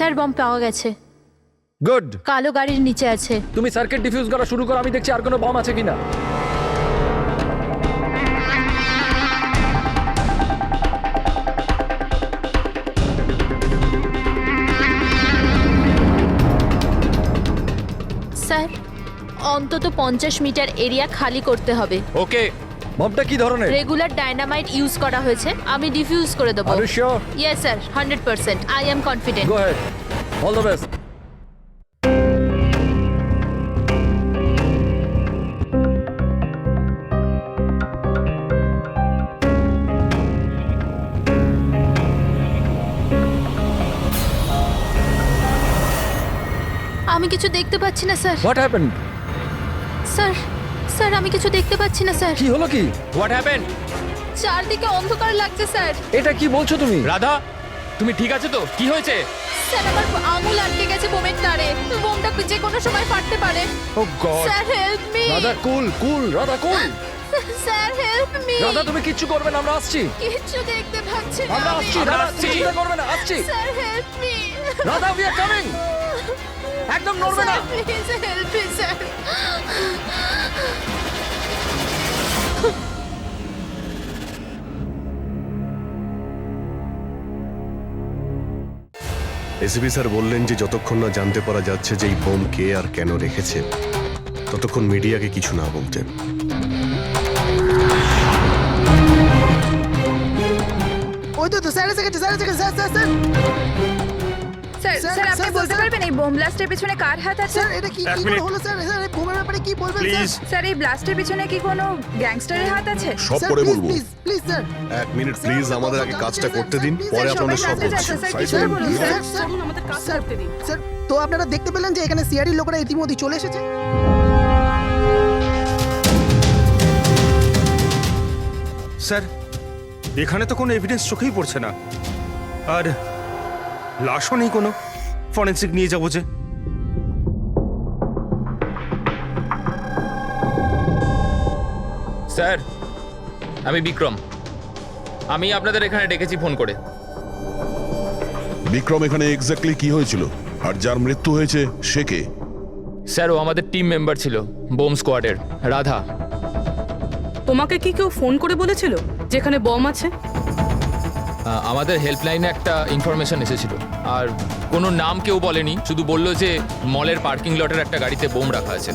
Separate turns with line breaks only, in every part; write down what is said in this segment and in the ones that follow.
Sir bomb পাওয়া গেছে,
good.
কালো গাড়ির নিচে আছে।
তুমি সার্কিট ডিফিউজ করা শুরু করো, আমি দেখছি আর কোনো বম আছে কিনা।
স্যার অন্তত 50 মিটার এরিয়া খালি করতে হবে।
ওকে, বমটা কি ধরনের?
রেগুলার ডায়নামাইট ইউজ করা হয়েছে, আমি ডিফিউজ করে দেবো।
Are you sure?
Yes sir, 100%, I am confident.
Go ahead, all the best.
আমি কিছু দেখতে পাচ্ছি না স্যার।
What happened?
স্যার স্যার আমি কিছু দেখতে পাচ্ছি না স্যার।
কি হলো কি?
What happened?
চারদিকে অন্ধকার লাগছে স্যার।
এটা কি বলছো তুমি?
রাধা, তুমি ঠিক আছে তো? কি হয়েছে?
স্যার আমার আঙুল আটকে গেছে বোমের তারে, বোমটা যে কোনো সময় ফাটতে পারে।
Oh God.
Sir help me.
Radha cool, cool, Radha cool.
Sir help me.
Radha তুমি কিচ্ছু করবে না, আমরা আসছি।
কিছু দেখতে পাচ্ছি না
আমরা
আমি।
আসছি, রাধা তুমি চিন্তা করবে না, আসছি।
Sir help me.
Radha we are coming. একদম নড়বে না।
Please help me sir.
ACP sir বললেন যে যতক্ষণ না জানতে পারা যাচ্ছে যে এই বোম কে আর কেন রেখেছে ততক্ষণ মিডিয়াকে কিছু না বলতে।
ওই তো স্যার এসে গেছে, স্যার এসে গেছে, sir sir sir
sir
sir,
sir আপনি
স্যার,
বলতে
স্যার।
পারবেন এই বোম ব্লাস্টের পিছনে কার হাত আছে?
স্যার এটা কি কি করে হলো স্যার? স্যার এই বোমের ব্যাপারে কি বলবেন
প্লিজ।
স্যার এই ব্লাস্টের পিছনে কি কোনো গ্যাংস্টারের হাত আছে?
সব
স্যার
পরে
প্লিজ
বলবো।
Please please sir.
এক মিনিট প্লিজ, আমাদের আগে কাজটা করতে দিন, পরে
স্যার,
আপনাদের
সবাই
সব
জানতে
বলছি।
চাচ্ছে, স্যার,
সাইড
কিছু
করুন,
বলুন,
please।
স্যার।
স্যার স্যার তো আপনারা দেখতে পেলেন যে এখানে সিআরডি লোকেরা ইতিমধ্যে চলে এসেছে।
স্যার এখানে তো কোনো এভিডেন্স চোখেই পড়ছে না, আর লাশও নেই কোনো। ফরেন্সিক নিয়ে যাবো যে।
স্যার, আমি বিক্রম। আমি আপনাদের এখানে ডেকেছি ফোন করে।
বিক্রম, এখানে এক্স্যাক্টলি কি হয়েছিল আর যার মৃত্যু হয়েছে সে কে?
স্যার, ও আমাদের টিম মেম্বার ছিল, বোম স্কোয়াডের, রাধা।
তোমাকে কি কেউ ফোন করে বলেছিল যেখানে বম আছে?
আমাদের হেল্পলাইনে একটা ইনফরমেশন এসেছিল, আর কোনো নাম কেউ বলেনি, শুধু বললো যে মলের পার্কিং লটের একটা গাড়িতে বোম রাখা আছে।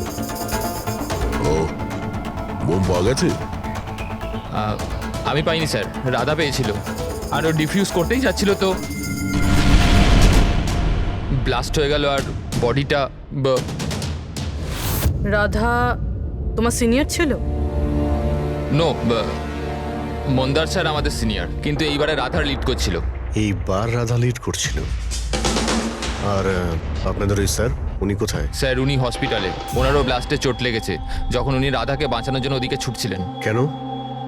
ও, বোম পাওয়া গেছে?
আমি পাইনি স্যার, রাধা পেয়েছিল, আর ও ডিফিউজ করতেই যাচ্ছিল তো ব্লাস্ট হয়ে গেল, আর বডিটা
রাধা তোমার সিনিয়র ছিল?
নো, মন্দার স্যার আমাদের সিনিয়র, কিন্তু এইবারে রাধার লিড করছিল।
এইবার রাধা লিড করছিল। আর আপনাদের ওই স্যার, উনি কোথায়?
স্যার, উনি হসপিটালে, ওনারও ব্লাস্টে চোট লেগেছে, যখন উনি রাধাকে বাঁচানোর জন্য ওদিকে ছুটছিলেন।
কেন?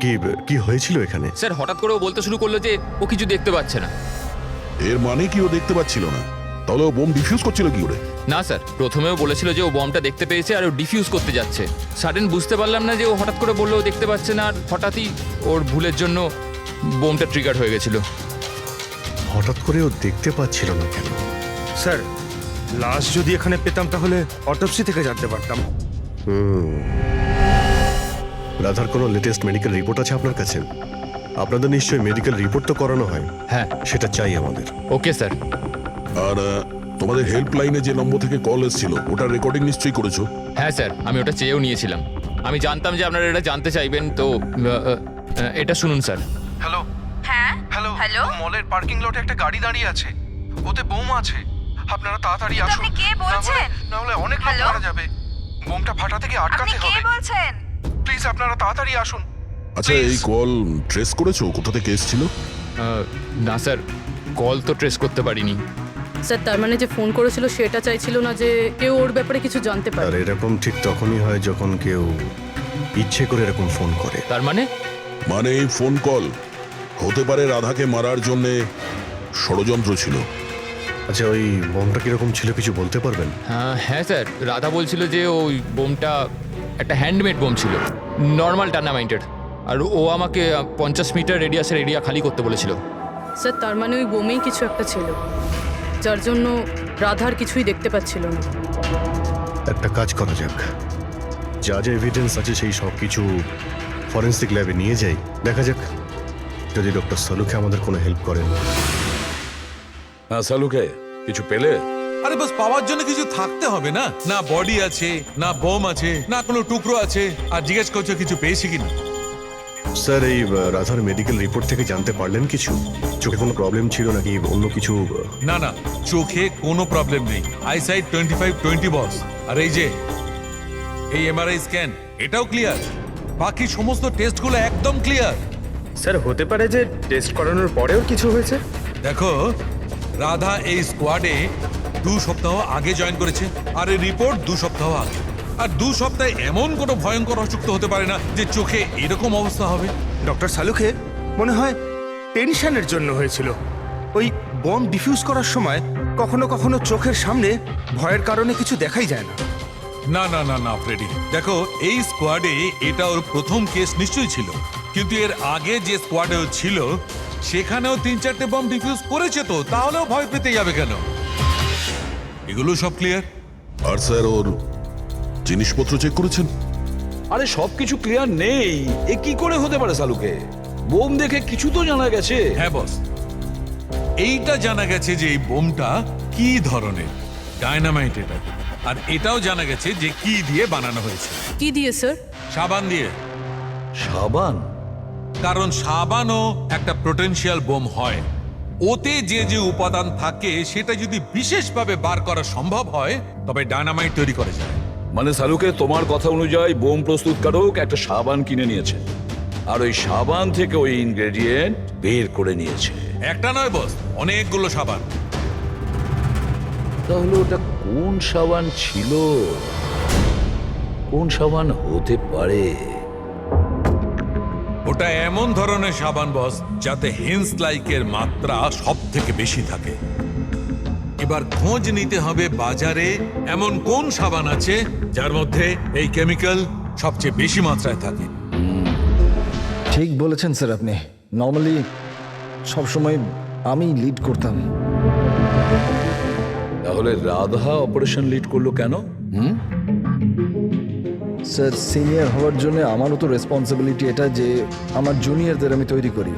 কি কি হয়েছিল এখানে?
স্যার, হঠাৎ করে ও বলতে শুরু করলো যে ও কিছু দেখতে পাচ্ছে না।
এর মানে কি ও দেখতে পাচ্ছিল না? তাহলে ও বোম ডিফিউজ করছিল কি করে?
না স্যার, প্রথমেও বলেছিল যে ও বমটা দেখতে পেয়েছে আর ও ডিফিউজ করতে যাচ্ছে। সাডেন বুঝতে পারলাম না যে ও হঠাৎ করে বললো ও দেখতে পাচ্ছে না, আর হঠাৎই ওর ভুলের জন্য বোমটা ট্রিগার হয়ে গেছিল।
হঠাৎ করে ও দেখতে পাচ্ছিল না কেন?
স্যার লাশ যদি এখানে পেতাম তাহলে অটোপসি থেকে জানতে পারতাম।
রাধার কোনো লেটেস্ট মেডিকেল রিপোর্ট আছে আপনার কাছে? আপনাদের নিশ্চয়ই মেডিকেল রিপোর্ট তো করানো হয়।
হ্যাঁ।
সেটা চাই আমাদের।
Okay sir.
আর তোমাদের হেল্পলাইনে যে নম্বর থেকে কল এসেছিল ওটার রেকর্ডিং নিশ্চয়ই করেছো?
হ্যাঁ স্যার, আমি ওটা চেয়েও নিয়েছিলাম। আমি জানতাম যে আপনারা এটা জানতে চাইবেন, তো এটা শুনুন স্যার।
হ্যালো
হ্যাঁ
হ্যালো
হ্যালো
মলের পার্কিং লটে একটা গাড়ি দাঁড়িয়ে আছে, ওতে বোম আছে। আপনারা তাড়াতাড়ি
কিন্তু
আসুন,
আপনি কে বলছেন?
না হলে অনেক লোক
হ্যালো?
মারা যাবে। বোমটা ফাটা থেকে
আপনি
আটকাতে
কে
হবে।
বলছেন?
প্লিজ আপনারা তাড়াতাড়ি আসুন।
আচ্ছা, এই কল ট্রেস করেছো কোথা থেকে এসেছিল?
না স্যার, কল তো ট্রেস করতে পারিনি।
স্যার তার মানে যে ফোন করেছিল সেটা চাইছিল না যে কেউ ওর ব্যাপারে কিছু জানতে
আর
পারে।
এরকম ঠিক তখনই হয় যখন কেউ ইচ্ছে করে এরকম ফোন করে।
তার মানে?
মানে এই ফোন কল হতে পারে রাধাকে মারার জন্য ষড়যন্ত্র ছিল।
আচ্ছা, ওই বোমটা কিরকম ছিল কিছু বলতে পারবেন?
হ্যাঁ স্যার, রাধা বলছিল যে ওই বোমটা একটা হ্যান্ডমেড বোম ছিল, নর্মাল ডায়নামাইটের, আর ও আমাকে 50 মিটার রেডিয়াসের এরিয়া খালি করতে বলেছিল।
স্যার তার মানে ওই বোমেই কিছু একটা ছিল। যার জন্য রাধার কিছুই দেখতে পাচ্ছিল না।
একটা কাজ করা যাক, যা যা এভিডেন্স আছে সেই সব কিছু ফরেন্সিক ল্যাবে নিয়ে যাই, দেখা যাক যদি ডক্টর সালুকে আমাদের কোনো হেল্প করেন।
হ্যাঁ সালুকে কিছু পেলে?
আরে বাস পাওয়ার জন্য কিছু থাকতে হবে না? না বডি আছে, না বোম আছে, না কোনো টুকরো আছে, আর জিজ্ঞেস করছো কিছু পেয়েছি কিনা।
স্যার, এই রাধার মেডিকেল রিপোর্ট থেকে জানতে পারলেন কিছু? চোখে কোনো প্রবলেম ছিল নাকি অন্য কিছু?
না না, চোখে কোনো প্রবলেম নেই, আইসাইট 25/20 বস। আর এই যে এই এমআরআই স্ক্যান, এটাও ক্লিয়ার। বাকি সমস্ত টেস্টগুলো একদম ক্লিয়ার।
স্যার, হতে পারে যে টেস্ট করানোর পরেও কিছু হয়েছে।
দেখো, রাধা এই স্কোয়াডে 2 সপ্তাহ আগে জয়েন করেছে, আর এই রিপোর্ট 2 সপ্তাহ আগে। আর 2 সপ্তাহে এমন কোনো ভয়ঙ্কর অসুখ তো হতে পারে না যে চোখে এরকম অবস্থা হবে।
ডক্টর সালুকে মনে হয় টেনশনের জন্য হয়েছিল। ওই বম ডিফিউজ করার সময় কখনো কখনো চোখের সামনে ভয়ের কারণে কিছু দেখাই যায় না।
না না না না ফ্রেডি, দেখো এই স্কোয়াডে এটা ওর প্রথম কেস নিশ্চয়ই ছিল, কিন্তু এর আগে যে স্কোয়াডে ও ছিল সেখানেও 3-4টে বম ডিফিউজ করেছে, তো তাহলেও ভয় পেতে যাবে কেন? এগুলো সব ক্লিয়ার।
আর স্যার ওর জিনিসপত্র চেক করেছেন?
আরে সবকিছু ক্লিয়ার নেই, এ কি করে হতে পারে সালুকে? বোম দেখে কিছু তো জানা গেছে।
হ্যাঁ বস, এইটা জানা গেছে যে এই বোমটা কি ধরনের, ডায়নামাইট এটা। আর এটাও জানা গেছে যে কি দিয়ে বানানো হয়েছে।
কি দিয়ে স্যার?
সাবান দিয়ে।
সাবান?
কারণ সাবানও একটা পোটেনশিয়াল বোম হয়। ওতে যে যে উপাদান থাকে সেটা যদি বিশেষভাবে বার করা সম্ভব হয় তবে ডায়নামাইট তৈরি করা যায়।
মানে সালুকে তোমার কথা অনুযায়ী বোম প্রস্তুতকারক একটা সাবান কিনে নিয়েছে, আর ওই সাবান থেকে ওই ইনগ্রেডিয়েন্ট বের করে নিয়েছে।
একটা নয় বস, অনেকগুলো সাবান।
তাহলে ওটা কোন সাবান ছিল? কোন সাবান হতে পারে?
ওটা এমন ধরনের সাবান বস যাতে হেন্স লাইকের মাত্রা সব থেকে বেশি থাকে। এবার খোঁজ নিতে হবে বাজারে এমন কোন সাবান আছে যার মধ্যে এই কেমিক্যাল সবচেয়ে বেশি মাত্রায় থাকে।
ঠিক বলেছেন স্যার আপনি। নর্মালি সবসময় আমি লিড করতাম।
তাহলে রাধা অপারেশন লিড করলো কেন?
স্যার, সিনিয়র হওয়ার জন্য আমারও তো রেসপন্সিবিলিটি এটা যে আমার জুনিয়রদের আমি তৈরি করি।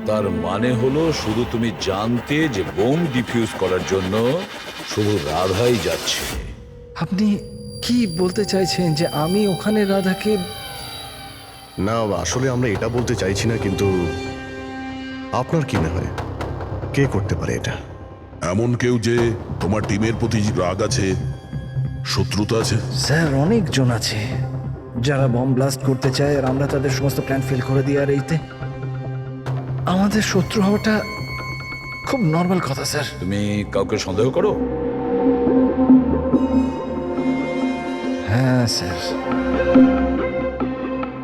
তার মানে হলো শুধু তুমি জানতে যে বোম ডিফিউজ করার জন্য শুধু রাধাই যাচ্ছে।
আপনি কি বলতে চাইছেন যে আমি ওখানে রাধাকে?
না, আসলে আমরা এটা বলতে চাইছি না, কিন্তু আপনার কি মনে হয় কে করতে পারে এটা?
এমন কেউ যে তোমার টিমের প্রতি রাগ আছে, শত্রুতা আছে?
স্যার, অনেকজন আছে যারা বম ব্লাস্ট করতে চায়, আর আমরা তাদের সমস্ত প্ল্যান ফেল করে দিই। আর এইতে আমাদের শত্রু হওয়াটা খুব নর্মাল কথা স্যার।
তুমি কাউকে সন্দেহ করো?
হ্যাঁ স্যার,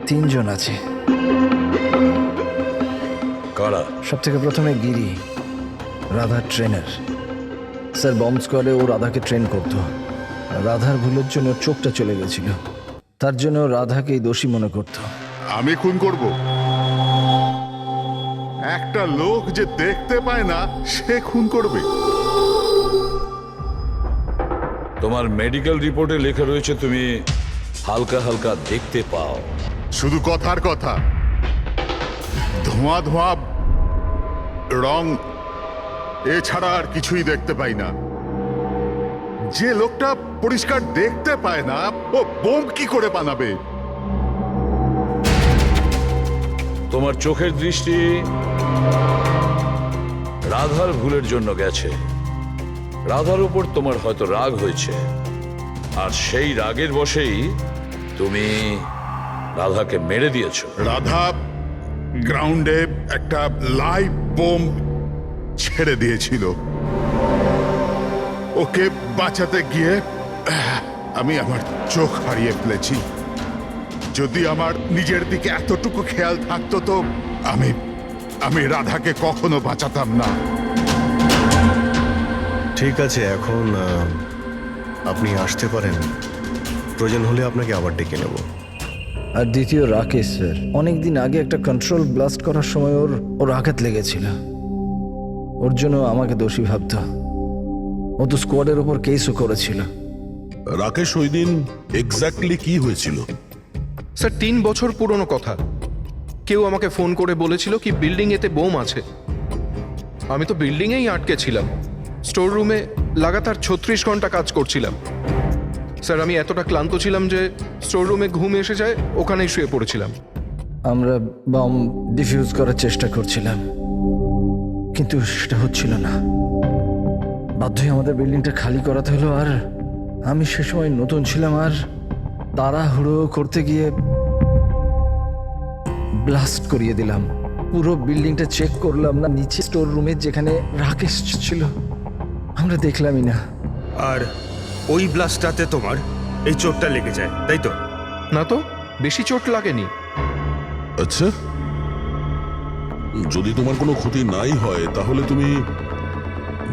3 জন আছে।
কারা?
সব থেকে প্রথমে গিরি, রাধার ট্রেনার। স্যার, বম্ব স্কোয়াডে ও রাধাকে ট্রেন করতো। রাধার ভুলের জন্য চোখটা চলে গেছিল, তার জন্য রাধাকেই দোষী মনে করত।
আমি খুন করব? একটা লোক যে দেখতে পায় না সে খুন করবে?
তোমার মেডিকেল রিপোর্টে লেখা রয়েছে তুমি হালকা হালকা দেখতে পাও।
শুধু কথার কথা, ধোঁয়া ধোঁয়া রং এছাড়া আর কিছুই দেখতে পাই না। যে লোকটা পরিষ্কার দেখতে পায় না ও বোম কি করে বানাবে?
তোমার চোখের দৃষ্টি রাধার ভুলের জন্য গেছে। রাধার উপর তোমার হয়তো রাগ হয়েছে, আর সেই রাগের বশেই তুমি রাধাকে মেরে দিয়েছো।
রাধা গ্রাউন্ডে একটা লাইভ বোম ছেড়ে দিয়েছিল। ওকে বাঁচাতে গিয়ে আমি আমার চোখ হারিয়ে ফেলেছি। যদি আমার নিজের দিকে এতটুকু খেয়াল থাকতো তো আমি রাধাকে কখনো বাঁচাতাম না।
ঠিক আছে, এখন আপনি আসতে পারেন। প্রয়োজন হলে আপনাকে আবার ডেকে নেব।
আর দ্বিতীয় রাকেশ স্যার, অনেকদিন আগে একটা কন্ট্রোল ব্লাস্ট করার সময় ওর আঘাত লেগেছিল। ওর জন্য আমাকে দোষী ভাবতো। ও তো স্কোয়াডের ওপর কেসও করেছিল।
রাকেশ ওই দিন এক্স্যাক্টলি কি হয়েছিল?
স্যার 3 বছর পুরনো কথা। কেউ আমাকে ফোন করে বলেছিল কি বিল্ডিং এতে বোম আছে। আমি তো বিল্ডিংয়েই আটকে ছিলাম, স্টোর রুমে লাগাতার 36 ঘন্টা কাজ করছিলাম। স্যার আমি এতটা ক্লান্ত ছিলাম যে স্টোর রুমে ঘুম এসে যায়, ওখানেই শুয়ে পড়েছিলাম।
আমরা বম ডিফিউজ করার চেষ্টা করছিলাম, কিন্তু সেটা হচ্ছিল না। বাধ্য হয়ে আমাদের বিল্ডিংটা খালি করাতে হলো। আর আমি সে সময় নতুন ছিলাম, আর তাড়াহুড়ো করতে গিয়ে ব্লাস্ট করিয়ে দিলাম। পুরো বিল্ডিংটা চেক করলাম না, নিচে স্টোর রুমে যেখানে রাকেশ ছিল আমরা দেখলামই না।
আর ওই ব্লাস্টটাতে তোমার এই চোটটা লেগে যায়, তাই তো?
না তো, বেশি চোট লাগেনি।
আচ্ছা, যদি তোমার কোনো ক্ষতি নাই হয় তাহলে তুমি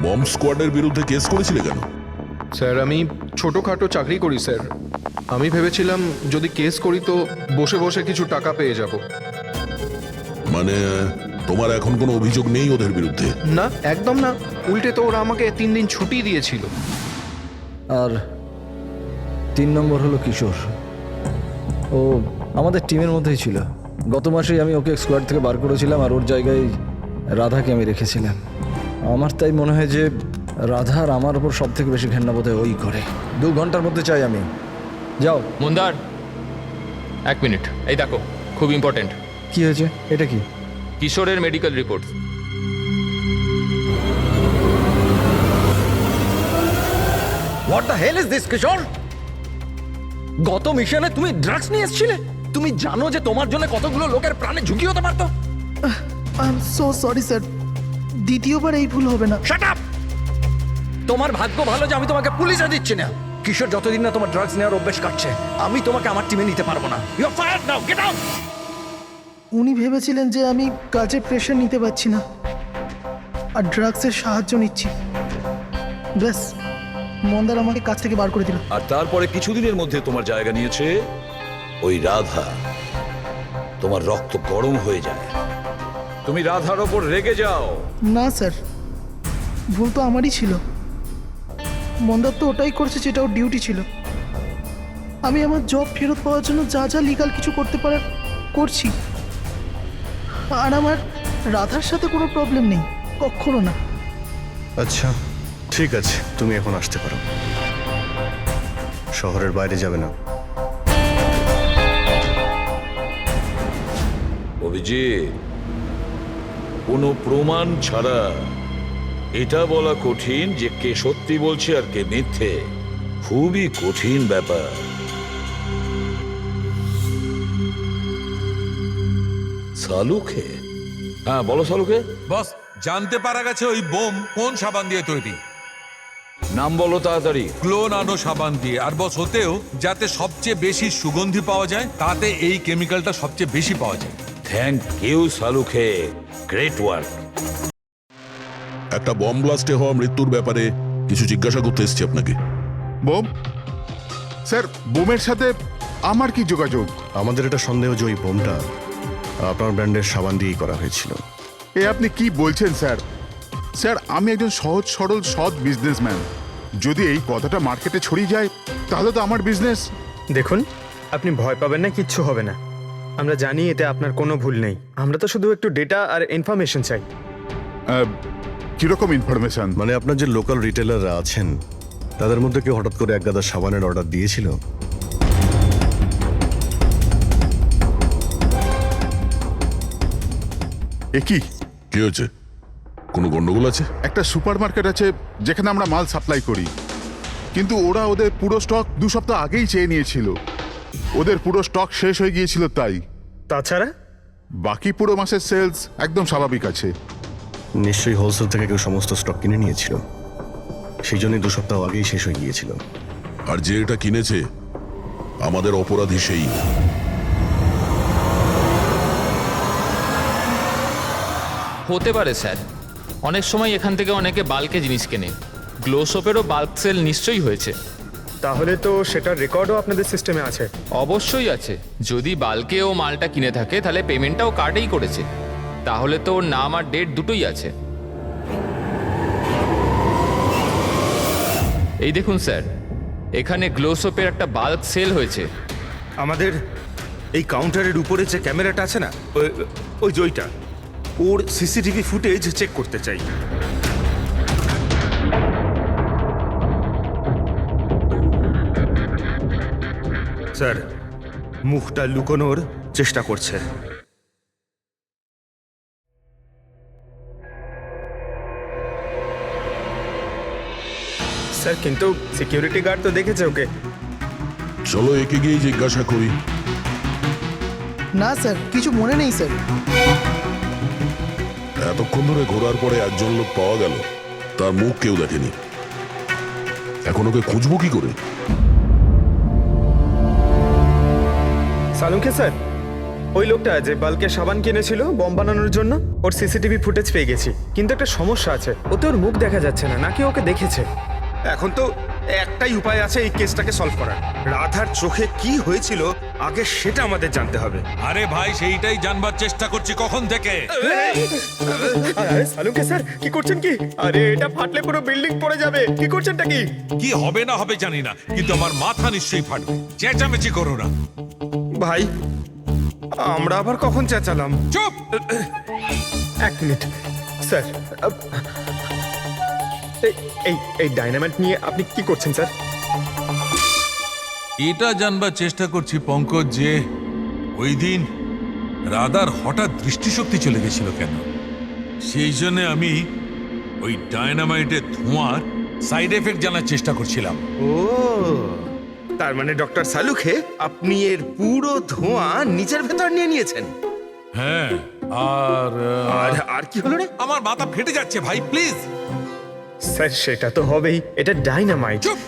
বম্ব স্কোয়াডের বিরুদ্ধে কেস করেছিলে কেন?
স্যার আমি ছোটোখাটো চাকরি করি স্যার। আমি ভেবেছিলাম যদি কেস করি তো বসে বসে কিছু টাকা পেয়ে যাব।
মানে তোমার এখন কোনো অভিযোগ নেই ওদের বিরুদ্ধে?
না, একদম না। উল্টে তো ওরা আমাকে 3 দিন ছুটি দিয়েছিল।
আর 3 নম্বর হলো কিশোর। ও আমাদের টিমের মধ্যেই ছিল। গত মাসেই আমি ওকে স্কোয়াড থেকে বার করেছিলাম, আর ওর জায়গায় রাধাকে আমি রেখেছিলাম। আমার তাই মনে হয় যে রাধা আর আমার ওপর সব থেকে বেশি ঘেন্না বোধ হয় ওই করে। 2 ঘন্টার মধ্যে চাই আমি। যাও।
মন্দার, 1 মিনিট, এই দেখো, খুব ইম্পর্টেন্ট।
কি হয়েছে? এটা কি?
কিশোরের medical report.
What the hell is this Kishore? গত মিশনে তুমি ড্রাগস নিয়ে এসেছিলে। তুমি জানো যে তোমার জন্য কতগুলো লোকের প্রাণে ঝুঁকি হতে পারতো।
I am so sorry sir, দ্বিতীয়বার এই ভুল হবে না।
Shut up! তোমার ভাগ্য ভালো যে আমি তোমাকে পুলিশে দিচ্ছি না। কিশোর যতদিন না তোমার ড্রাগস নেওয়ার অভ্যেস কাটছে, আমি তোমাকে আমার টিমে নিতে পারবো না। You are fired now, get out!
উনি ভেবেছিলেন যে আমি কাজে প্রেশার নিতে পারছি না আর ড্রাগসের সাহায্য নিচ্ছি। ব্যাস, মন্দার আমাকে কাজ থেকে বার করে দিল।
আর তারপরে কিছুদিনের মধ্যে তোমার জায়গা নিয়েছে ওই রাধা। তোমার রক্ত গরম হয়ে যায়, তুমি রাধার ওপর রেগে যাও।
না স্যার, ভুল তো আমারই ছিল। মন্দার তো ওটাই করছে যেটা ওর ডিউটি ছিল। আমি আমার জব ফেরত পাওয়ার জন্য যা যা লিগাল কিছু করতে পারার করছি। আর আমার রাধার সাথে কোনো প্রবলেম নেই, কখনো না।
আচ্ছা ঠিক আছে, তুমি এখন আসতে পারো। শহরের বাইরে যাবে না।
অভিজিৎ, কোনো প্রমাণ ছাড়া এটা বলা কঠিন যে কে সত্যি বলছে আর কে মিথ্যে। খুবই কঠিন ব্যাপার। সালুকে? হ্যাঁ বলো সালুকে।
বস, জানতে পারা গেছে ওই বোম কোন সাবান দিয়ে তৈরি।
নাম বলো তাড়াতাড়ি।
ক্লোনানো সাবান দিয়ে। আর বস, হতেও যাতে সবচেয়ে বেশি সুগন্ধি পাওয়া যায়, তাতে এই কেমিক্যালটা সবচেয়ে বেশি পাওয়া যায়।
থ্যাংক ইউ সালুকে, গ্রেট ওয়ার্ক।
একটা বম্ব ব্লাস্টে হওয়া মৃত্যুর ব্যাপারে কিছু জিজ্ঞাসা করতে এসেছি আপনাকে।
বোম? স্যার, বোমের সাথে আমার কি যোগাযোগ?
আমাদের এটা সন্দেহ যে ওই বোমটা আপনার ব্র্যান্ডের সাবান দিয়েই করা হয়েছিল।
এ আপনি কি বলছেন স্যার? স্যার, আমি একজন সহজ সরল সৎ বিজনেসম্যান। যদি এই কথাটা মার্কেটে ছড়িয়ে যায় তাহলে তো আমার বিজনেস।
দেখুন, আপনি ভয় পাবেন না, কিচ্ছু হবে না। আমরা জানি এতে আপনার কোনো ভুল নেই। আমরা তো শুধু একটু ডেটা আর ইনফরমেশন চাই।
কিরকম ইনফরমেশন?
মানে আপনার যে লোকাল রিটেলাররা আছেন তাদের মধ্যে কেউ হঠাৎ করে 1 গাদা সাবানের অর্ডার দিয়েছিল?
এ কি?
কি হয়েছে? কোনো গন্ডগোল আছে?
একটা সুপারমার্কেট আছে যেখানে আমরা মাল সাপ্লাই করি, কিন্তু ওরা ওদের পুরো স্টক 2 সপ্তাহ আগেই চেয়ে নিয়েছিল। ওদের পুরো স্টক শেষ হয়ে গিয়েছিল তাই।
তাছাড়া
বাকি পুরো মাসের সেলস একদম স্বাভাবিক আছে।
নিশ্চয়ই হোলসেল থেকে কেউ সমস্ত স্টক কিনে নিয়েছিল, সেই জন্যই 2 সপ্তাহ আগেই শেষ হয়ে গিয়েছিল।
আর যে এটা কিনেছে আমাদের অপরাধী সেই।
হতে পারে স্যার, অনেক সময় এখান থেকে অনেকে বাল্কে জিনিস কেনে। গ্লো সোপেরও বাল্ক সেল নিশ্চয়ই হয়েছে।
তাহলে তো সেটার রেকর্ডও আপনাদের সিস্টেমে আছে।
অবশ্যই আছে। যদি বাল্কে ও মালটা কিনে থাকে তাহলে পেমেন্টটাও কার্ডেই করেছে। তাহলে তো ওর নাম আর ডেট দুটোই আছে। এই দেখুন স্যার, এখানে গ্লোসোপের একটা বাল্ক সেল হয়েছে।
আমাদের এই কাউন্টারের উপরে যে ক্যামেরাটা আছে না, ওই যে ওইটা, ওর সিসিটিভি ফুটেজ চেক করতে চাই। স্যার, মুখটা লুকোনোর চেষ্টা করছে।
স্যার কিন্তু সিকিউরিটি গার্ড তো দেখেছে ওকে।
চলো একে গিয়ে জিজ্ঞাসা করি।
না স্যার, কিছু মনে নেই স্যার।
এতক্ষণ ধরে ঘোরার পরে একজন লোক পাওয়া গেল, তার মুখ কেউ দেখেনি। এখন ওকে খুঁজবো কি করে?
সালুকে স্যার, ওই লোকটা যে বাল্কে সাবান কিনেছিল বম বানানোর জন্য, ওর সিসিটিভি ফুটেজ পেয়ে গেছি। কিন্তু একটা সমস্যা আছে, ওতে ওর মুখ দেখা যাচ্ছে না, নাকি ওকে দেখেছে।
এখন তো একটাই উপায় আছে এই কেসটাকে সলভ করার। রাধার চোখে কি হয়েছিল আগে সেটা আমাদের জানতে হবে।
আরে ভাই, সেইটাই জানবার চেষ্টা করছি কখন থেকে।
আরে সালুকে স্যার, কি করছেন কি? আরে এটা ফাটলে পুরো বিল্ডিং পড়ে যাবে। কি করছেনটা কি?
কি হবে না হবে জানি না, কিন্তু আমার মাথা নিশ্চয়ই ফাটবে। চেঁচামেচি করো না।
ভাই, আমরা আবার কখন চেঁচালাম?
চুপ!
এক মিনিট স্যার, এই ডাইনামাইট নিয়ে আপনি কি করছেন স্যার?
এটা জানবার চেষ্টা করছি পঙ্কজ, যে ওই দিন রাধার হঠাৎ দৃষ্টিশক্তি চলে গেছিল কেন। সেই জন্য আমি ওই ডায়নামাইটের ধোঁয়ার সাইড এফেক্ট জানার চেষ্টা করছিলাম।
ও, তার মানে ডক্টর সালুখে আপনি এর পুরো ধোঁয়া নিজের ভেতর নিয়ে নিয়েছেন।
হ্যাঁ, আর
আর কি হলো রে?
আমার মাথা ফেটে যাচ্ছে ভাই, প্লিজ।
স্যার সেটা তো হবেই, এটা ডাইনামাইট।
চুপ!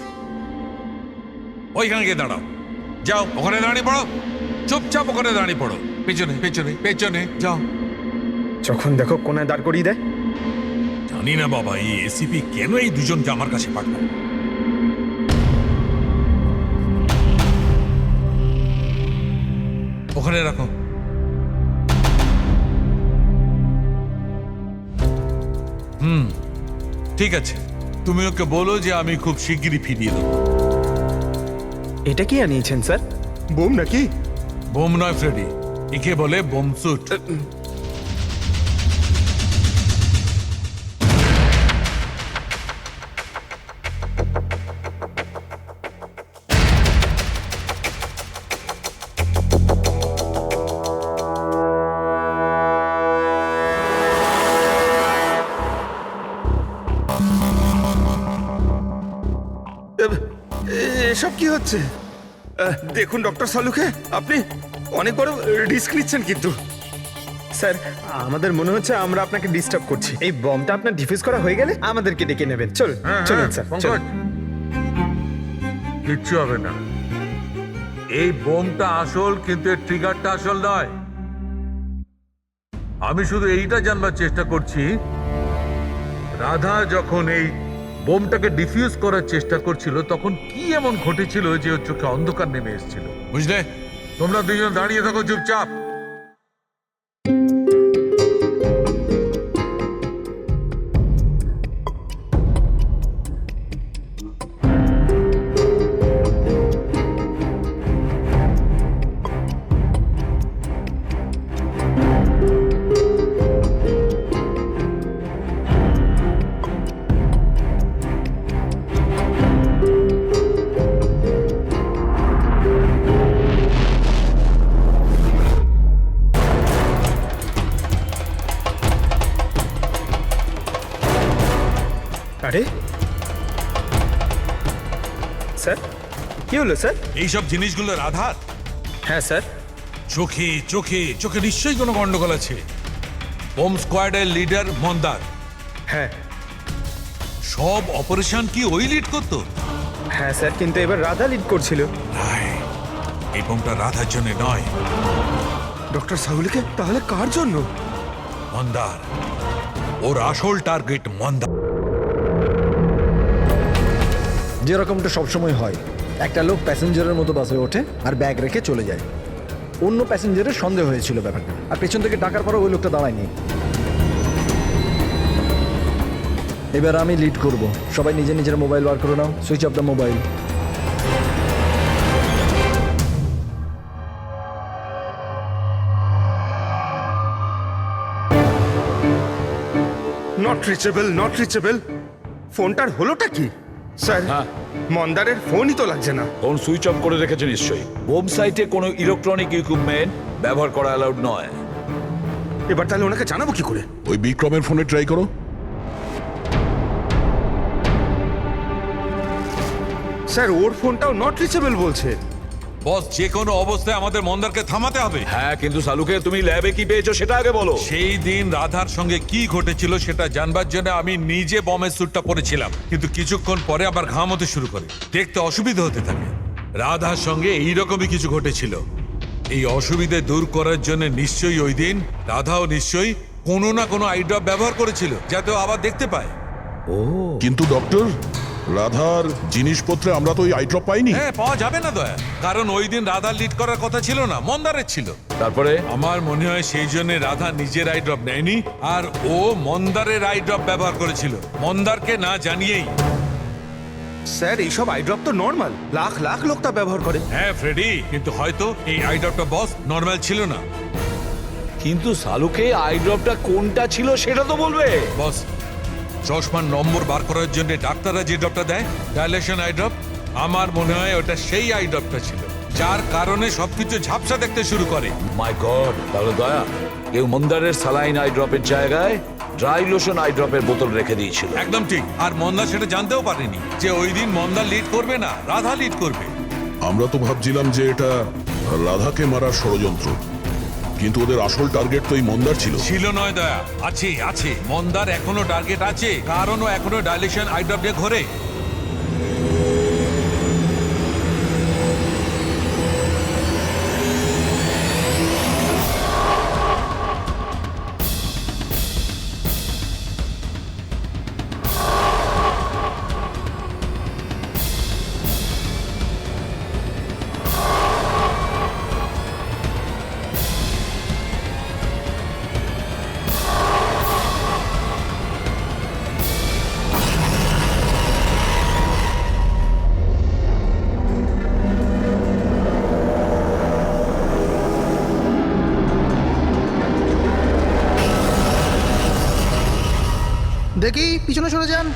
ওইখানে গিয়ে দাঁড়াও। যাও, ওখানে দাঁড়িয়ে পড়ো। চুপচাপ ওখানে দাঁড়িয়ে পড়ো। পেছনে পেছনে পেছনে যাও।
যখন দেখো কোনায় দাঁড় করিয়ে দেয়।
জানি না বাবা, এই এসিপি কেন এই দুজনকে আমার কাছে পাঠায়। ওখানে রাখো। ঠিক আছে, তুমি ওকে বলো যে আমি খুব শিগগিরই ফিরিয়ে দেবো।
এটা কি আনিয়েছেন স্যার?
বোম নাকি?
বোম নয় ফ্রেডি, একে বলে বোম স্যুট।
এসব কি হচ্ছে? দেখুন ডক্টর সালুখে, আপনি অনেক বড় রিস্ক নিচ্ছেন কিন্তু।
স্যার, আমাদের মনে হচ্ছে আমরা আপনাকে ডিস্টার্ব করছি। এই বমটা আপনার ডিফিউজ করা হয়ে গেলে আমাদেরকে ডেকে নেবেন। চলুন স্যার, চলুন।
কিচ্ছু হবে না। এই বোমটা আসল, কিন্তু এর ট্রিগারটা আসল নয়। আমি শুধু এইটা জানবার চেষ্টা করছি, রাধা যখন এই বোমটাকে ডিফিউজ করার চেষ্টা করছিল তখন কি এমন ঘটেছিল যে ওর চোখে অন্ধকার নেমে এসেছিল। বুঝলে? তোমরা দুজন দাঁড়িয়ে থাকো চুপচাপ।
আরে স্যার, কি হলো স্যার?
এইসব জিনিসগুলো রাধার?
হ্যাঁ স্যার।
চোখে চোখে চোখে নিশ্চয়ই কোনো গন্ডগোল আছে। বোম স্কোয়াডের লিডার মন্দার।
হ্যাঁ
সব অপারেশন কি ওই লিড করতো?
হ্যাঁ স্যার, কিন্তু এবার রাধা লিড করছিল।
এই বোমটা রাধার জন্য নয়।
ডক্টর সাহুলিকে তাহলে কার জন্য?
মন্দার। ওর আসল টার্গেট মন্দার।
যেরকমটা সবসময় হয়, একটা লোক প্যাসেঞ্জারের মতো বাসে ওঠে আর ব্যাগ রেখে চলে যায়। অন্য প্যাসেঞ্জারের সন্দেহ হয়েছিল ব্যাপারটা, আর পেছন থেকে ডাকার পরও ওই লোকটা দাঁড়ায়নি। এবার আমি লিড করব। সবাই নিজের নিজের মোবাইল বার করে নাও, switch off the mobile.
Not reachable. ফোনটার হলোটা কি স্যার?
হ্যাঁ।
মন্দারের ফোনই তো লাগছে না।
ফোন সুইচ অফ করে রেখেছে নিশ্চয়ই। হোম সাইটে কোনো ইলেকট্রনিক ইকুইপমেন্ট ব্যবহার করা অ্যালাউড নয়।
এবার তাহলে ওনাকে জানাবো কি করে?
ওই বিক্রমের ফোনে ট্রাই করো।
স্যার ওর ফোনটাও নট রিচেবল বলছে।
বস, যে কোনো অবস্থায় আমাদের মন্দারকে থামাতে হবে।
হ্যাঁ, কিন্তু সালুকে তুমি ল্যাবে কি পেয়েছো সেটা আগে বলো।
সেই দিন রাধার সঙ্গে কি ঘটেছিল সেটা জানবার জন্য আমি নিজে বমের স্যুটটা পরেছিলাম, কিন্তু কিছুক্ষণ পরে আবার ঘাম হতে শুরু করে, দেখতে অসুবিধা হতে থাকে। রাধার সঙ্গে এইরকমই কিছু ঘটেছিল। এই অসুবিধে দূর করার জন্য নিশ্চয়ই ওই দিন রাধাও নিশ্চয়ই কোনো না কোনো আই ড্রপ ব্যবহার করেছিল, যাতে ও আবার দেখতে পায়।
কিন্তু ডক্টর, রাধার জিনিসপত্রে আমরা তো ওই আই ড্রপ পাইনি।
হ্যাঁ, পাওয়া যাবে না দয়া, কারণ ওই দিন রাধার লিড করার কথা ছিল না, মন্দারের ছিল।
তারপরে
আমার মনে হয় সেই জন্য রাধা নিজের আই ড্রপ নেয়নি, আর ও মন্দারের আই ড্রপ ব্যবহার করেছিল, মন্দারকে না জানিয়েই।
স্যার এইসব আইড্রপ তো নর্মাল, লাখ লাখ লোক তা ব্যবহার করে।
হ্যাঁ ফ্রেডি, কিন্তু হয়তো এই আই ড্রপটা বস নর্মাল ছিল না।
কিন্তু সালুকে আই ড্রপটা কোনটা ছিল সেটা তো বলবে।
বস, চশমার নম্বর বার করার জন্য ডাক্তাররা যে ড্রপটা দেয়, ডাইলেশন আই ড্রপ, আমার মনে হয় ওটা সেই আই ড্রপটা ছিল, যার কারণে সবকিছু ঝাপসা দেখতে শুরু করে।
মাই গড, তাহলে দয়া কেউ মন্দারের সালাইন আই ড্রপের জায়গায় ড্রাই লোশন আই ড্রপের বোতল রেখে দিয়েছিল।
একদম ঠিক, আর মন্দার সেটা জানতেও পারেনি যে ওই দিন মন্দার লিড করবে না, রাধা লিড করবে।
আমরা তো ভাবছিলাম যে এটা রাধাকে মারার ষড়যন্ত্র, কিন্তু ওদের আসল টার্গেট তো এই মন্দার ছিল।
ছিল নয় দয়া, আছে আছে, মন্দার এখনো টার্গেট আছে, কারণ ও এখনো ডাইলেশন আই ড্রপ দিয়ে ঘোরে।
দেখি পিছনে সরে যান।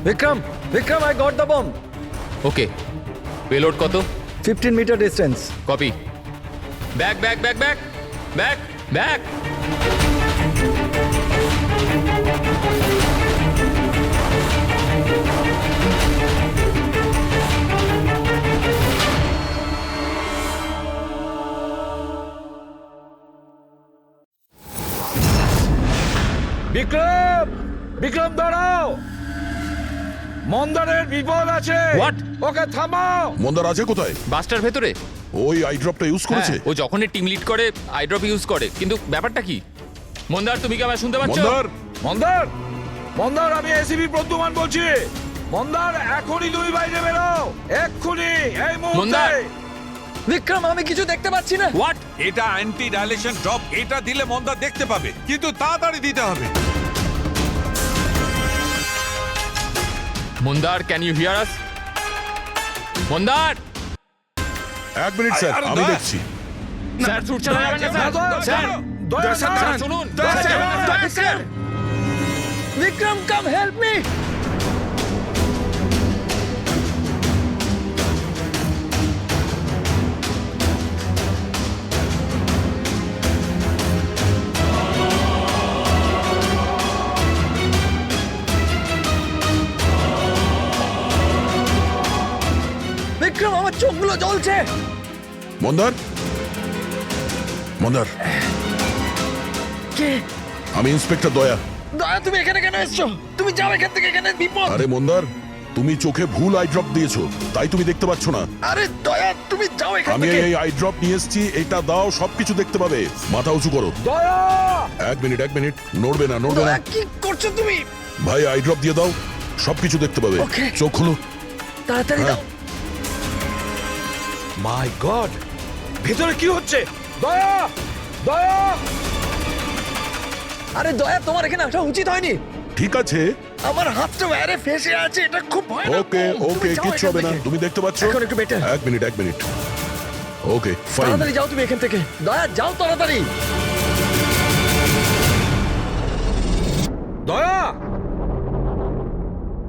Vikram, Vikram, I got the bomb.
Okay, payload কত?
15 metre distance.
Copy. Back back back back back back.
Vikram, Vikram দাঁড়াও, মন্দারের বিপদ আছে।
What?
ওকে থামাও।
মন্দার আছে কোথায়?
বাসটার ভেতরে।
ওই আই ড্রপটা ইউজ করেছে?
হ্যাঁ, ও যখনই টিম লিড করে আই ড্রপ ইউজ করে, কিন্তু ব্যাপারটা কি? মন্দার, তুমি কি আমায় শুনতে পাচ্ছ?
মন্দার,
মন্দার, মন্দার, আমি এসিপি প্রদ্যুমান বলছি। মন্দার, এখনই তুমি বাইরে বেরো, এক্ষুনি, এই মুহূর্তে।
মন্দার!
বিক্রম, আমি কিছু দেখতে পাচ্ছি না।
হোয়াট? এটা অ্যান্টি ডাইলেশন ড্রপ, এটা দিলে মন্দার দেখতে পাবে, কিন্তু তাড়াতাড়ি দিতে হবে।
মন্দার, ক্যান ইউ হিয়ার আস? মন্দার!
এক মিনিট স্যার,
আরে
আমি
দয়া।
দেখছি।
স্যার, ছুট চালাবেন না স্যার। স্যার,
দয়া,
স্যার, শুনুন। স্যার,
বিক্রম কাম হেল্প মি। বিক্রম, আমার চোখগুলো জ্বলছে।
মন্দার, মন্দার,
কে?
আমি ইন্সপেক্টর দয়া।
দয়া, তুমি এখানে কেন এসছো? তুমি যাও এখান থেকে, এখানে বিপদ।
আরে মন্দার, তুমি চোখে ভুল আই ড্রপ দিয়েছো, তাই তুমি দেখতে পাচ্ছ না।
আরে দয়া, তুমি যাও এখান
আমি
থেকে।
এই আই ড্রপ নিয়ে এসেছি, এটা দাও, সবকিছু দেখতে পাবে। মাথা উঁচু করো।
দয়া,
এক মিনিট, নড়বে না, নড়বে না।
দয়া, কি করছো তুমি?
ভাই আই ড্রপ দিয়ে দাও, সবকিছু দেখতে পাবে।
Okay.
চোখ খোলো।
তাড়াতাড়ি দাও।
মাই গড, ভিতরে কি হচ্ছে?
দয়া, দয়া। আরে দয়া, তোমার এখানে আসা উচিত হয়নি।
ঠিক আছে,
আমার হাতটা বাইরে ফেসে আছে, এটা খুব ভয়ানক।
ওকে ওকে,
তুমি যাও
কিচ্ছু
এখান
হবে না,
থেকে।
তুমি দেখতে পাচ্ছ।
এখন একটু better।
এক মিনিট। Okay fine.
তাড়াতাড়ি যাও তুমি এখান থেকে। দয়া, যাও তাড়াতাড়ি।
দয়া,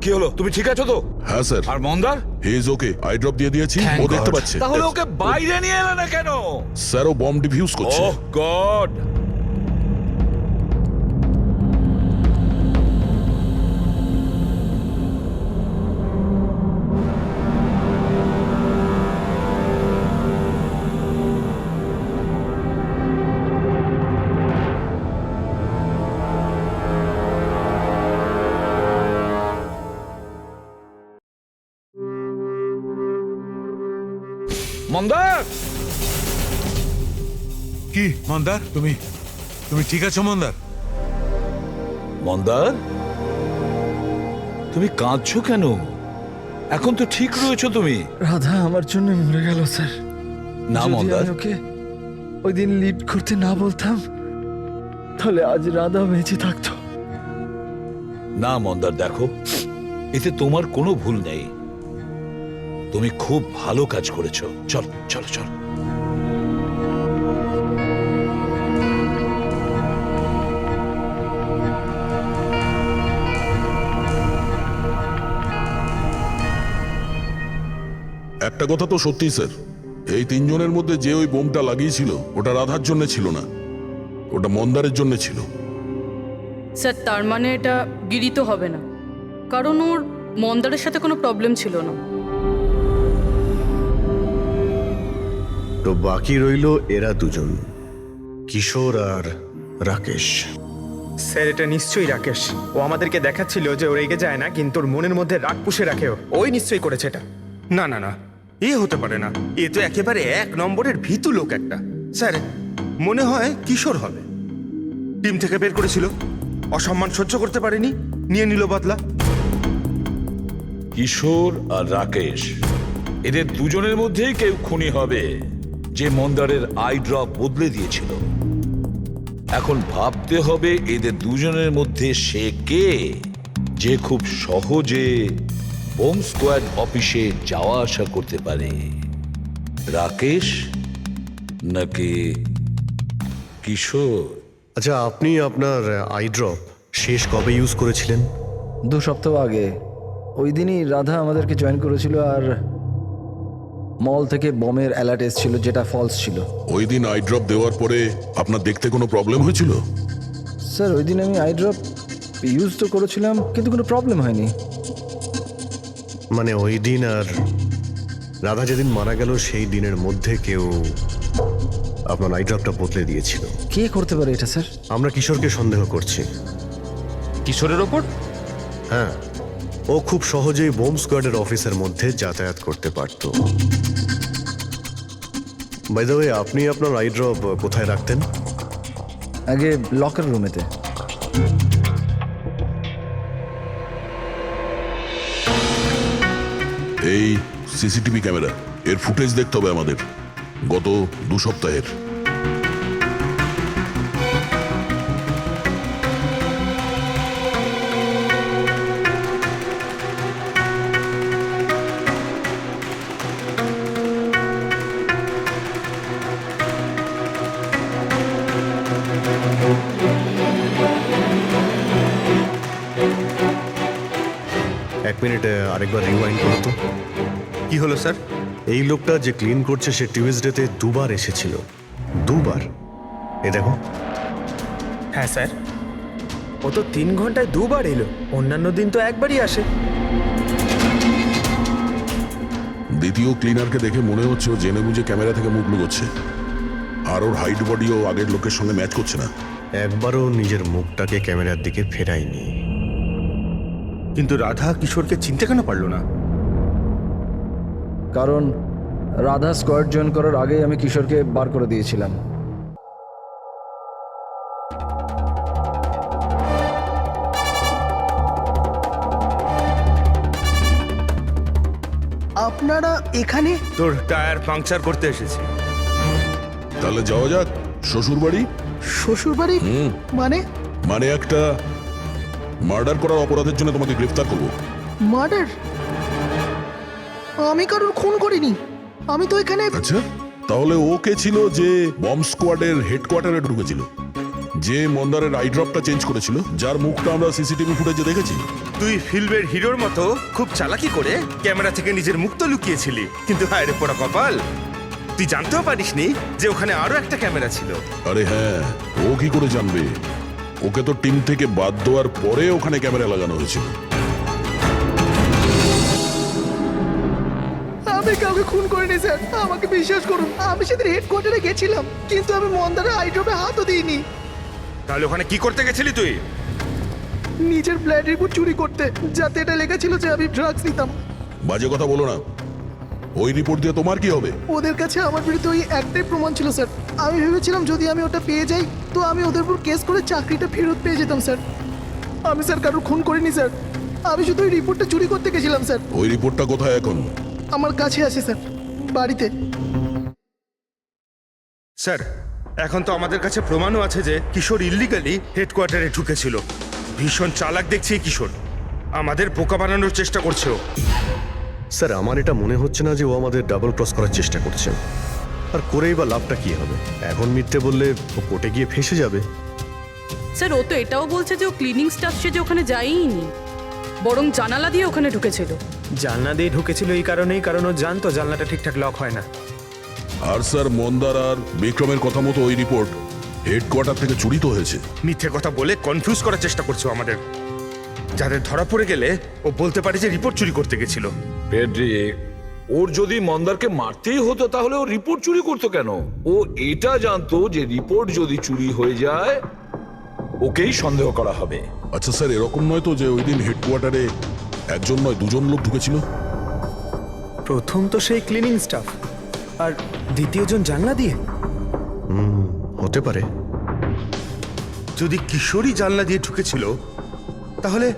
কি হলো? তুমি ঠিক আছো তো?
হ্যাঁ স্যার।
আর মন্দার?
He is okay, I drop দিয়ে দিয়েছি, ও দেখতে পাচ্ছে।
তাহলে ওকে বাইরে নিয়ে এলে না কেন?
স্যার, ও বম্ব ডিফিউজ করছে।
ওহ গড। মন্দার,
কি মন্দার, তুমি ঠিক আছো মন্দার?
মন্দার, তুমি কাঁদছো কেন? এখন তো ঠিক রয়েছো তুমি।
রাধা আমার জন্য মরে গেল স্যার।
না
যদি
মন্দার,
আমি ওকে ওই দিন লিড করতে না বলতাম, তাহলে আজ রাধা বেঁচে থাকতো।
না মন্দার, দেখো, এতে তোমার কোনো ভুল নেই। তুমি খুব ভালো কাজ করেছো। চল চলো চল।
একটা কথা তো সত্যি স্যার, এই তিনজনের মধ্যে যে ওই বোমটা লাগিয়েছিল, ওটা রাধার জন্য ছিল না, ওটা মন্দারের জন্য ছিল।
স্যার, তার মানে এটা গিরিত হবে না, কারণ ওর মন্দারের সাথে কোনো প্রবলেম ছিল না।
তো বাকি রইল এরা দুজন, কিশোর আর রাকেশ।
স্যার, এটা নিশ্চয়ই রাকেশ। ও আমাদেরকে দেখাচ্ছিল যে ও রেগে যায় না, কিন্তু ওর মনের মধ্যে রাগ পুষে রাখে। ওই নিশ্চয়ই করেছে এটা।
না, এ হতে পারে না। এ তো একেবারে এক নম্বরের ভীতু লোক একটা। স্যার, মনে হয় কিশোর হবে। টিম থেকে বের করেছিল, অসম্মান সহ্য করতে পারেনি, নিয়ে নিল বদলা।
কিশোর আর রাকেশ, এদের দুজনের মধ্যেই কেউ খুনি হবে, যে মন্দারের আই ড্রপ বদলে দিয়েছিল। এখন ভাবতে হবে এদের দুজনের মধ্যে সে কে, যে খুব সহজে বোম স্কোয়াড অফিসে যাওয়া আসা করতে পারে। রাকেশ নাকি কিশোর?
আচ্ছা, আপনি আপনার আই ড্রপ শেষ কবে ইউজ করেছিলেন?
2 সপ্তাহ আগে। ওই দিনই রাধা আমাদেরকে জয়েন করেছিল, আর মল থেকে বমের অ্যালার্ট এসেছিল, যেটা ফলস ছিল।
ওই দিন আই ড্রপ দেওয়ার পরে আপনার দেখতে কোনো প্রবলেম হয়েছিল?
স্যার, ওই দিন আমি আই ড্রপ ইউজ তো করেছিলাম, কিন্তু কোনো প্রবলেম হয়নি।
মানে ওই দিন আর রাধা যেদিন মারা গেল সেই দিনের মধ্যে কেউ আপনার আই ড্রপটা বদলে দিয়েছিল।
কে করতে পারে এটা স্যার?
আমরা কিশোরকে সন্দেহ করছি।
কিশোরের ওপর?
হ্যাঁ, ও খুব সহজেই বোম স্কোয়াডের অফিসের মধ্যে যাতায়াত করতে পারত। বাই দ্য ওয়ে, আপনি আপনার আই ড্রপ কোথায় রাখতেন?
আগে লকার রুমেতে।
এই সিসিটিভি ক্যামেরা, এর ফুটেজ দেখতে হবে আমাদের, গত 2 সপ্তাহের।
এক মিনিট আরেকবার রিওয়াইন্ড করো তো।
কি হলো স্যার?
এই লোকটা যে ক্লিন করছে সে টিউসডেতে দুবার এসেছিল, দুবার। এ দেখো।
হ্যাঁ স্যার, ও তো 3 ঘন্টায় দুবার এলো, অন্যান্য দিন তো একবারই আসে।
দ্বিতীয় ক্লিনারকে দেখে মনে হচ্ছে ও জেনে বুঝে ক্যামেরা থেকে মুখ লুকোচ্ছে, আর ওর হাইট বডিও আগের লোকের সঙ্গে ম্যাচ করছে না।
একবারও নিজের মুখটাকে ক্যামেরার দিকে ফেরায়নি।
কিন্তু রাধা কিশোরকে চিনতে কেন পারলো না?
কারণ রাধা স্কোয়াড জয়েন করার আগেই আমি কিশোরকে বার করে দিয়েছিলাম।
আপনারা এখানে?
তোর টায়ার পাংচার করতে এসেছি।
তাহলে যাওয়া যাক শ্বশুর বাড়ি।
শ্বশুর বাড়ি? মানে?
মানে একটা মার্ডার করার অপরাধের জন্য তোমাকে গ্রেফতার করবো।
মার্ডার? আমি কারোর খুন করিনি, আমি তো এখানে।
আচ্ছা, তাহলে ও কে ছিল যে বম্ব স্কোয়াডের হেডকোয়ার্টারে ঢুকেছিল, যে মন্দারের আই ড্রপটা চেঞ্জ করেছিল, যার মুখটা আমরা সিসিটিভি ফুটেজে দেখেছি?
তুই ফিল্মের হিরোর মতো খুব চালাকি করে ক্যামেরা থেকে নিজের মুখ তো লুকিয়েছিলি, কিন্তু হায় রে পোড়া কপাল, তুই জানতেও পারিসনি যে ওখানে আরো একটা ক্যামেরা ছিল।
আরে হ্যাঁ, ও কি করে জানবে? ওকে তো টিম থেকে বাদ দেওয়ার পরে ওখানে ক্যামেরা লাগানো হয়েছিল।
আমি কাউকে খুন করিনি স্যার, আমাকে বিশ্বাস করুন। আমি সেদিন হেডকোয়ার্টারে গেছিলাম, কিন্তু আমি মন্দারের আইড্রপে হাতও দিইনি।
তাহলে ওখানে কি করতে গেছিলি তুই?
নিজের ব্লাড রিপোর্ট চুরি করতে, যাতে এটা লেখা ছিল যে আমি ড্রাগস নিতাম।
বাজে কথা বলো না। ওই রিপোর্ট দিয়ে তোমার কি হবে?
ওদের কাছে আমার বিরুদ্ধে ওই একটাই প্রমাণ ছিল স্যার। আমি ভেবেছিলাম যদি আমি ওটা পেয়ে যাই তো আমি ওদের উপর কেস করে চাকরিটা ফেরত পেয়ে যেতাম স্যার। আমি স্যার কারোর খুন করিনি স্যার, আমি শুধু ওই রিপোর্টটা চুরি করতে গেছিলাম স্যার।
ওই রিপোর্টটা কোথায় এখন?
আমার কাছে আছে স্যার, বাড়িতে।
স্যার, এখন তো আমাদের কাছে প্রমাণও আছে যে কিশোর ইল্লিগালি হেডকোয়ার্টারে ঢুকেছিল। ভীষণ চালাক দেখছি এই কিশোর, আমাদের বোকা বানানোর চেষ্টা করছে ও।
স্যার, আমার এটা মনে হচ্ছে না যে ও আমাদের ডাবল ক্রস করার চেষ্টা করছে। আর করেই বা লাভটা কি হবে? এখন মিথ্যে বললে ও কোর্টে গিয়ে ফেঁসে যাবে।
স্যার, ও তো এটাও বলছে যে ও ক্লিনিং স্টাফ সেজে ওখানে যায়ইনি, বরং জানালা দিয়ে ওখানে ঢুকেছিল।
জানলা দিয়ে ঢুকেছিল এই কারণেই, কারণ ও জানতো জানলাটা ঠিকঠাক লক হয় না।
আর স্যার, মন্দার আর বিক্রমের কথা মতো ওই রিপোর্ট হেডকোয়ার্টার থেকে চুরি তো হয়েছে।
মিথ্যে কথা বলে কনফিউজ করার চেষ্টা করছো আমাদের, যাদের ধরা পড়ে গেলে ও বলতে পারে যে রিপোর্ট চুরি করতে গেছিল।
ফেডরিক, ওর যদি মন্দারকে মারতেই হতো তাহলে ও রিপোর্ট চুরি করতো কেন? ও এটা জানতো যে রিপোর্ট যদি চুরি হয়ে যায় ওকেই সন্দেহ করা হবে।
আচ্ছা স্যার, এরকম নয় তো যে ওই দিন হেডকোয়ার্টারে একজন নয় দুজন লোক ঢুকেছিল?
প্রথম তো সেই ক্লিনিং স্টাফ, আর দ্বিতীয়জন জানলা দিয়ে।
হতে পারে।
যদি কিশোরী জানলা দিয়ে ঢুকেছিল তাহলে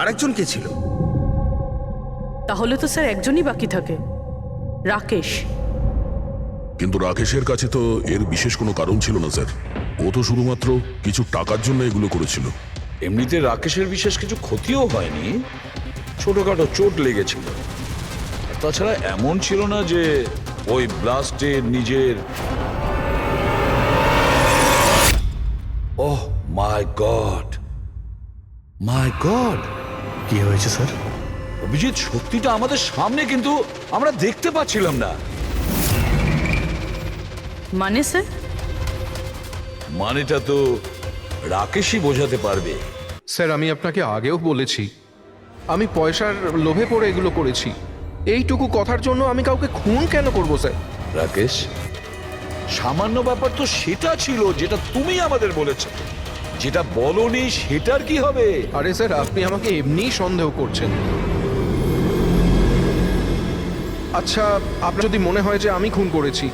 আরেকজন কে ছিল?
তাহলে তো স্যার একজনই বাকি থাকে, রাকেশ।
কিন্তু রাকেশের কাছে তো এর বিশেষ কোনো কারণ ছিল না স্যার। ও তো শুধুমাত্র কিছু টাকার জন্য এগুলো করেছিল।
এমনিতে রাকেশের বিশেষ কিছু ক্ষতিও হয়নি, ছোটখাটো চোট লেগেছিল। আর তাছাড়া এমন ছিল না যে ওই ব্লাস্টে নিজের। ওহ মাই গড, মাই গড!
কি হয়েছে স্যার?
অভিজিৎ, সত্যিটা আমাদের সামনে, কিন্তু আমরা দেখতে পাচ্ছিলাম না।
মানে স্যার?
মানেটা তো রাকেশই বোঝাতে পারবে।
স্যার, আমি আপনাকে আগেও বলেছি আমি পয়সার লোভে পড়ে এগুলো করেছি। এইটুকু কথার জন্য আমি কাউকে খুন কেন করবো স্যার?
রাকেশ, সামান্য ব্যাপার তো সেটা ছিল যেটা তুমি আমাদের বলেছো, যেটা বলনি সেটার কি হবে?
আরে স্যার, আপনি আমাকে এমনিই সন্দেহ করছেন। আচ্ছা, আপনার যদি মনে হয় যে আমি খুন করেছি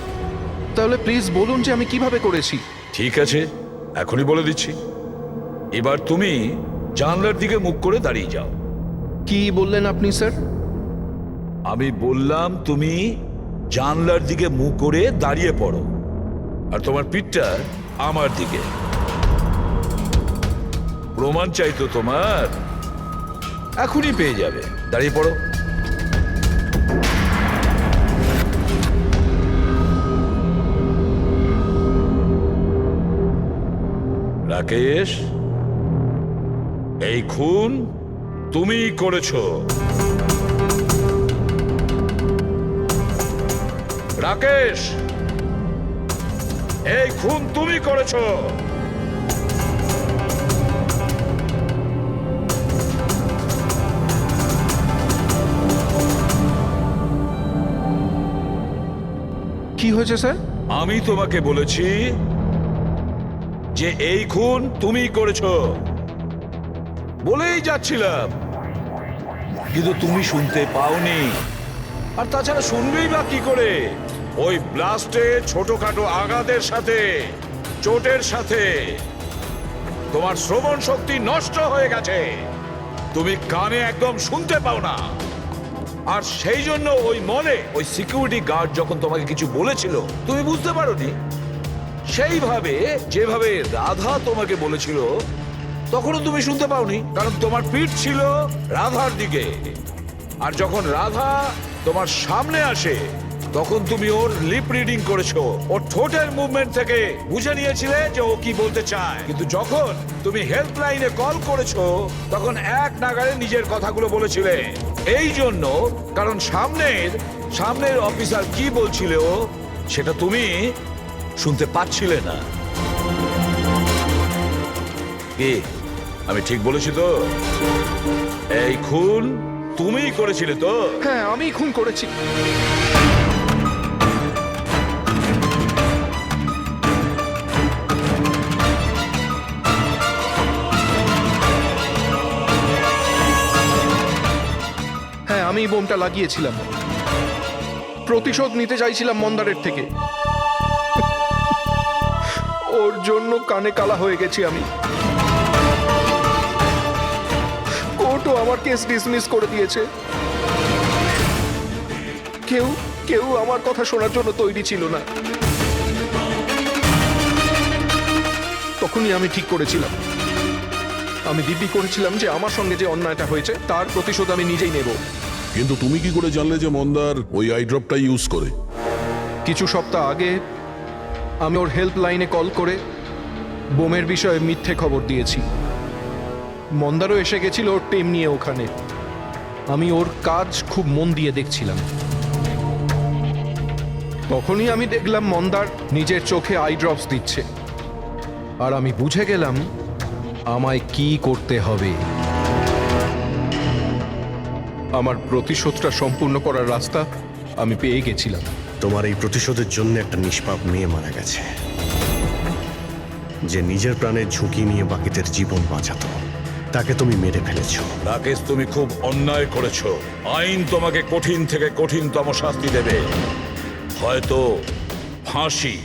তাহলে প্লিজ বলুন যে আমি কিভাবে করেছি।
ঠিক আছে, এখনই বলে দিচ্ছি। এবার তুমি জানলার দিকে মুখ করে দাঁড়িয়ে যাও।
কি বললেন আপনি স্যার?
আমি বললাম তুমি জানলার দিকে মুখ করে দাঁড়িয়ে পড়ো, আর তোমার পিঠটা আমার দিকে। প্রমাণ চাই তো তোমার, এখনই পেয়ে যাবে। দাঁড়িয়ে পড়ো। রাকেশ, এই খুন তুমিই করেছো। রাকেশ, এই খুন তুমি করেছো।
কি হয়েছে স্যার?
আমি তোমাকে বলেছি যে এই খুন তুমি করেছো, বলেই যাচ্ছিলাম, কিন্তু তুমি শুনতে পাওনি। আর তাছাড়া শুনবেই বা কি করে? ওই ব্লাস্টে ছোটখাটো আঘাতের সাথে, চোটের সাথে তোমার শ্রবণ শক্তি নষ্ট হয়ে গেছে, তুমি কানে একদম শুনতে পাও না। আর সেই জন্য ওই মলে ওই সিকিউরিটি গার্ড যখন তোমাকে কিছু বলেছিল তুমি বুঝতে পারোনি। সেইভাবে যেভাবে রাধা তোমাকে বলেছিল তখনও তুমি শুনতে পাওনি, কারণ তোমার পিঠ ছিল রাধার দিকে। আর যখন রাধা তোমার সামনে আসে তখন তুমি ওর লিপ রিডিং করেছো, ওর ঠোঁটের মুভমেন্ট থেকে বুঝে নিয়েছিলে যে ও কি বলতে চায়। কিন্তু যখন তুমি হেল্পলাইনে কল করেছো তখন এক নাগাড়ে নিজের কথাগুলো বলেছিলে। এই জন্য, কারণ সামনের অফিসার কি বলছিল সেটা তুমি শুনতে পাচ্ছিলে না। কি আমি ঠিক বলেছি তো? এই খুন তুমিই করেছিলে তো?
হ্যাঁ, আমি খুন করেছি। হ্যাঁ, আমি বোমটা লাগিয়েছিলাম। প্রতিশোধ নিতে চাইছিলাম মন্দারের থেকে। ওর জন্য কানে কালা হয়ে গেছি আমি। কোর্টও আমার কেস ডিসমিস করে দিয়েছে। কেউ আমার কথা শোনার জন্য তৈরি ছিল না। তখনই আমি ঠিক করেছিলাম, আমি দিব্যি করেছিলাম যে আমার সঙ্গে যে অন্যায়টা হয়েছে তার প্রতিশোধ আমি নিজেই নেব।
কিন্তু তুমি কি করে জানলে যে মন্দার ওই আই ড্রপটা ইউজ করে?
কিছু সপ্তাহ আগে আমি ওর হেল্পলাইনে কল করে বোমের বিষয়ে মিথ্যে খবর দিয়েছি। মন্দারও এসে গেছিল ওর টিম নিয়ে ওখানে। আমি ওর কাজ খুব মন দিয়ে দেখছিলাম। তখনই আমি দেখলাম মন্দার নিজের চোখে আই ড্রপস দিচ্ছে। আর আমি বুঝে গেলাম আমায় কি করতে হবে। আমার প্রতিশোধটা সম্পূর্ণ করার রাস্তা আমি পেয়ে গেছিলাম।
তোমার এই প্রতিশোধের জন্য একটা নিষ্পাপ মেয়ে মারা গেছে, যে নিজের প্রাণের ঝুঁকি নিয়ে বাকিদের জীবন বাঁচাতো। তাকে তুমি মেরে ফেলেছো।
রাকেশ, তুমি খুব অন্যায় করেছো। আইন তোমাকে কঠিন থেকে কঠিনতম শাস্তি দেবে, হয়তো ফাঁসি।